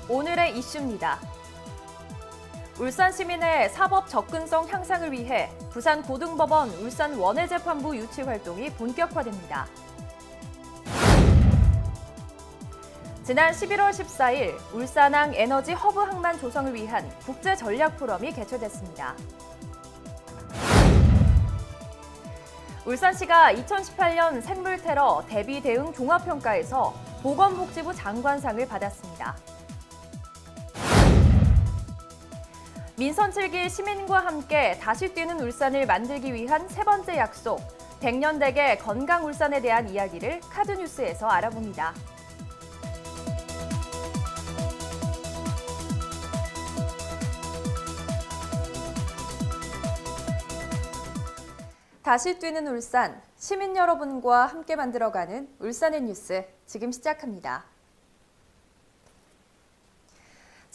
오늘의 이슈입니다. 울산 시민의 사법 접근성 향상을 위해 부산고등법원 울산원해재판부 유치 활동이 본격화됩니다. 지난 11월 14일 울산항 에너지 허브 항만 조성을 위한 국제전략포럼이 개최됐습니다. 울산시가 2018년 생물테러 대비 대응 종합평가에서 보건복지부 장관상을 받았습니다. 민선 7기 시민과 함께 다시 뛰는 울산을 만들기 위한 세 번째 약속, 100년 대계 건강 울산에 대한 이야기를 카드뉴스에서 알아봅니다. 다시 뛰는 울산, 시민 여러분과 함께 만들어가는 울산의 뉴스, 지금 시작합니다.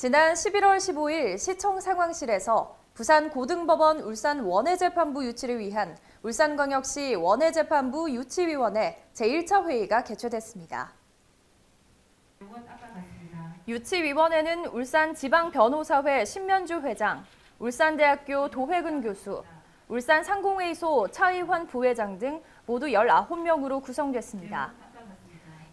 지난 11월 15일 시청 상황실에서 부산고등법원 울산원해재판부 유치를 위한 울산광역시 원해재판부 유치위원회 제1차 회의가 개최됐습니다. 유치위원회는 울산지방변호사회 신면주 회장, 울산대학교 도회근 교수, 울산상공회의소 차의환 부회장 등 모두 19명으로 구성됐습니다.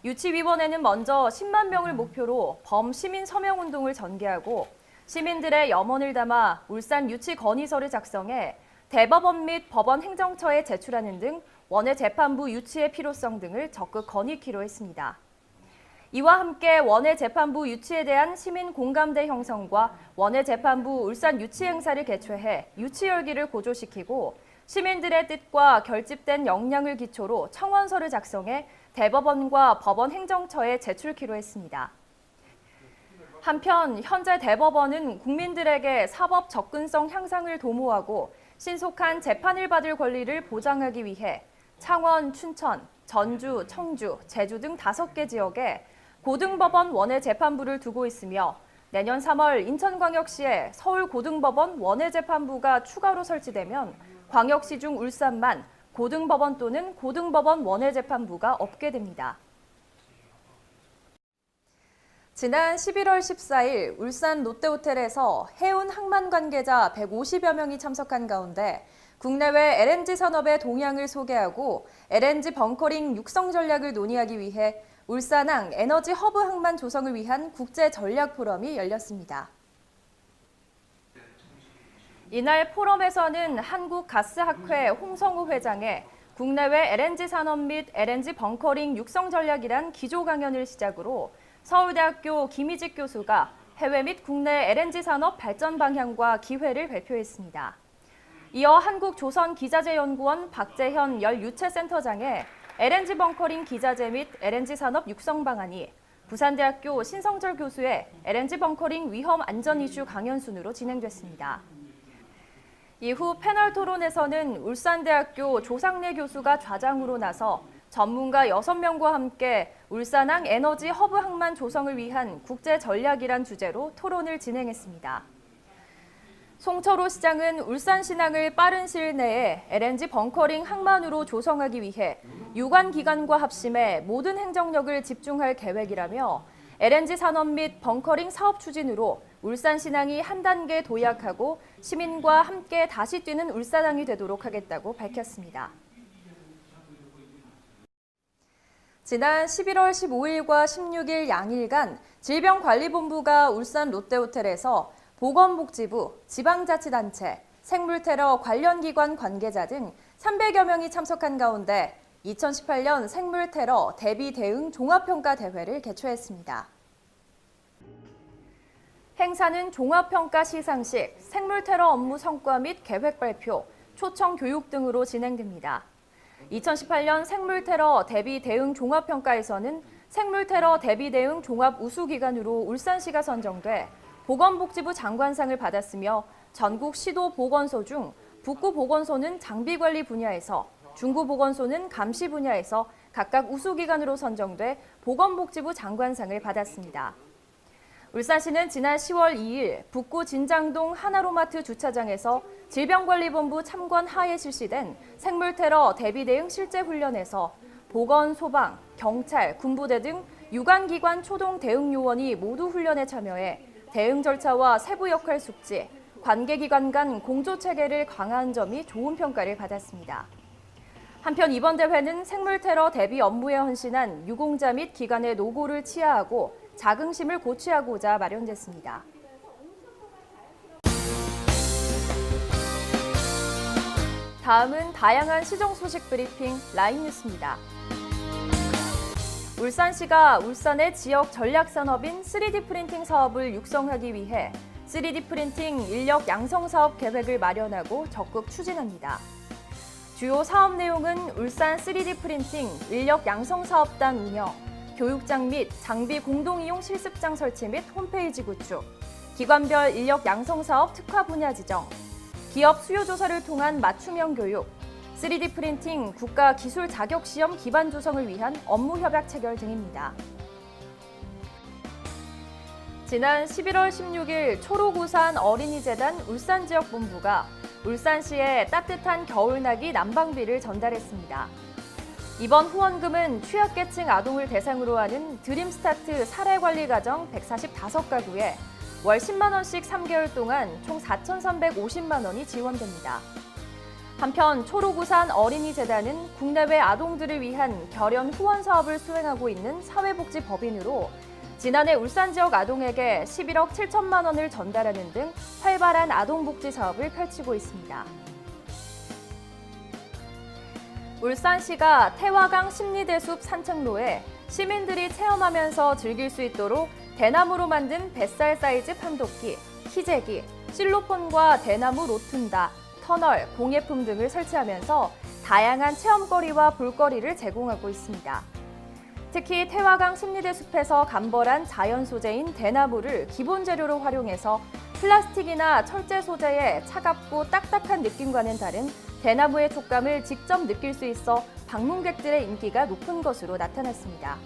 유치위원회는 먼저 10만 명을 목표로 범시민 서명운동을 전개하고 시민들의 염원을 담아 울산 유치 건의서를 작성해 대법원 및 법원 행정처에 제출하는 등 원해재판부 유치의 필요성 등을 적극 건의키로 했습니다. 이와 함께 원해재판부 유치에 대한 시민 공감대 형성과 원해재판부 울산 유치 행사를 개최해 유치 열기를 고조시키고 시민들의 뜻과 결집된 역량을 기초로 청원서를 작성해 대법원과 법원 행정처에 제출키로 했습니다. 한편 현재 대법원은 국민들에게 사법 접근성 향상을 도모하고 신속한 재판을 받을 권리를 보장하기 위해 창원, 춘천, 전주, 청주, 제주 등 5개 지역에 고등법원 원해재판부를 두고 있으며 내년 3월 인천광역시에 서울고등법원 원해재판부가 추가로 설치되면 광역시 중 울산만 고등법원 또는 고등법원 원해재판부가 없게 됩니다. 지난 11월 14일 울산 롯데호텔에서 해운 항만 관계자 150여 명이 참석한 가운데 국내외 LNG 산업의 동향을 소개하고 LNG 벙커링 육성 전략을 논의하기 위해 울산항 에너지 허브 항만 조성을 위한 국제전략포럼이 열렸습니다. 이날 포럼에서는 한국가스학회 홍성우 회장의 국내외 LNG 산업 및 LNG 벙커링 육성 전략이란 기조 강연을 시작으로 서울대학교 김희직 교수가 해외 및 국내 LNG 산업 발전 방향과 기회를 발표했습니다. 이어 한국조선기자재연구원 박재현 열유체센터장의 LNG 벙커링 기자재 및 LNG 산업 육성 방안이 부산대학교 신성철 교수의 LNG 벙커링 위험 안전 이슈 강연 순으로 진행됐습니다. 이후 패널 토론에서는 울산대학교 조상래 교수가 좌장으로 나서 전문가 6명과 함께 울산항 에너지 허브 항만 조성을 위한 국제 전략이란 주제로 토론을 진행했습니다. 송철호 시장은 울산 신항을 빠른 시일 내에 LNG 벙커링 항만으로 조성하기 위해 유관 기관과 합심해 모든 행정력을 집중할 계획이라며 LNG 산업 및 벙커링 사업 추진으로 울산 신항이 한 단계 도약하고 시민과 함께 다시 뛰는 울산항이 되도록 하겠다고 밝혔습니다. 지난 11월 15일과 16일 양일간 질병관리본부가 울산 롯데호텔에서 보건복지부, 지방자치단체, 생물테러 관련 기관 관계자 등 300여 명이 참석한 가운데 2018년 생물테러 대비 대응 종합평가 대회를 개최했습니다. 행사는 종합평가 시상식, 생물테러 업무 성과 및 계획 발표, 초청 교육 등으로 진행됩니다. 2018년 생물테러 대비 대응 종합평가에서는 생물테러 대비 대응 종합 우수기관으로 울산시가 선정돼 보건복지부 장관상을 받았으며 전국 시도 보건소 중 북구 보건소는 장비 관리 분야에서, 중구 보건소는 감시 분야에서 각각 우수기관으로 선정돼 보건복지부 장관상을 받았습니다. 울산시는 지난 10월 2일 북구 진장동 하나로마트 주차장에서 질병관리본부 참관 하에 실시된 생물테러 대비 대응 실제 훈련에서 보건, 소방, 경찰, 군부대 등 유관기관 초동 대응 요원이 모두 훈련에 참여해 대응 절차와 세부 역할 숙지, 관계기관 간 공조 체계를 강화한 점이 좋은 평가를 받았습니다. 한편 이번 대회는 생물 테러 대비 업무에 헌신한 유공자 및 기관의 노고를 치하하고 자긍심을 고취하고자 마련됐습니다. 다음은 다양한 시정 소식 브리핑 라인 뉴스입니다. 울산시가 울산의 지역 전략 산업인 3D 프린팅 사업을 육성하기 위해 3D 프린팅 인력 양성 사업 계획을 마련하고 적극 추진합니다. 주요 사업 내용은 울산 3D 프린팅 인력 양성 사업단 운영, 교육장 및 장비 공동 이용 실습장 설치 및 홈페이지 구축, 기관별 인력 양성 사업 특화 분야 지정, 기업 수요 조사를 통한 맞춤형 교육, 3D 프린팅 국가 기술 자격 시험 기반 조성을 위한 업무 협약 체결 등입니다. 지난 11월 16일 초록우산 어린이재단 울산지역본부가 울산시에 따뜻한 겨울나기 난방비를 전달했습니다. 이번 후원금은 취약계층 아동을 대상으로 하는 드림스타트 사례관리가정 145가구에 월 10만 원씩 3개월 동안 총 4,350만 원이 지원됩니다. 한편 초록우산 어린이재단은 국내외 아동들을 위한 결연 후원 사업을 수행하고 있는 사회복지법인으로 지난해 울산 지역 아동에게 11억 7천만 원을 전달하는 등 활발한 아동복지 사업을 펼치고 있습니다. 울산시가 태화강 심리대숲 산책로에 시민들이 체험하면서 즐길 수 있도록 대나무로 만든 뱃살 사이즈 판독기, 희재기, 실로폰과 대나무 로툰다, 터널, 공예품 등을 설치하면서 다양한 체험거리와 볼거리를 제공하고 있습니다. 특히 태화강 심리대숲에서 감벌한 자연 소재인 대나무를 기본 재료로 활용해서 플라스틱이나 철제 소재의 차갑고 딱딱한 느낌과는 다른 대나무의 촉감을 직접 느낄 수 있어 방문객들의 인기가 높은 것으로 나타났습니다.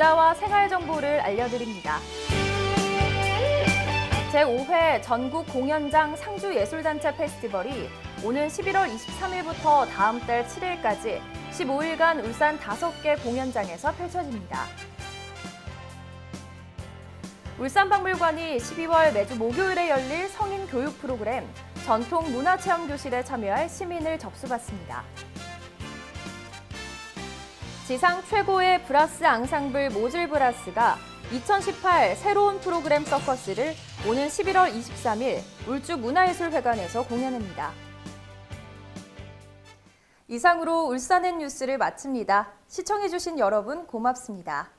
역사와 생활 정보를 알려드립니다. 제5회 전국 공연장 상주예술단체 페스티벌이 오는 11월 23일부터 다음 달 7일까지 15일간 울산 5개 공연장에서 펼쳐집니다. 울산박물관이 12월 매주 목요일에 열릴 성인 교육 프로그램 전통 문화체험교실에 참여할 시민을 접수받습니다. 지상 최고의 브라스 앙상블 모즐브라스가 2018 새로운 프로그램 서커스를 오는 11월 23일 울주문화예술회관에서 공연합니다. 이상으로 울산엔 뉴스를 마칩니다. 시청해주신 여러분 고맙습니다.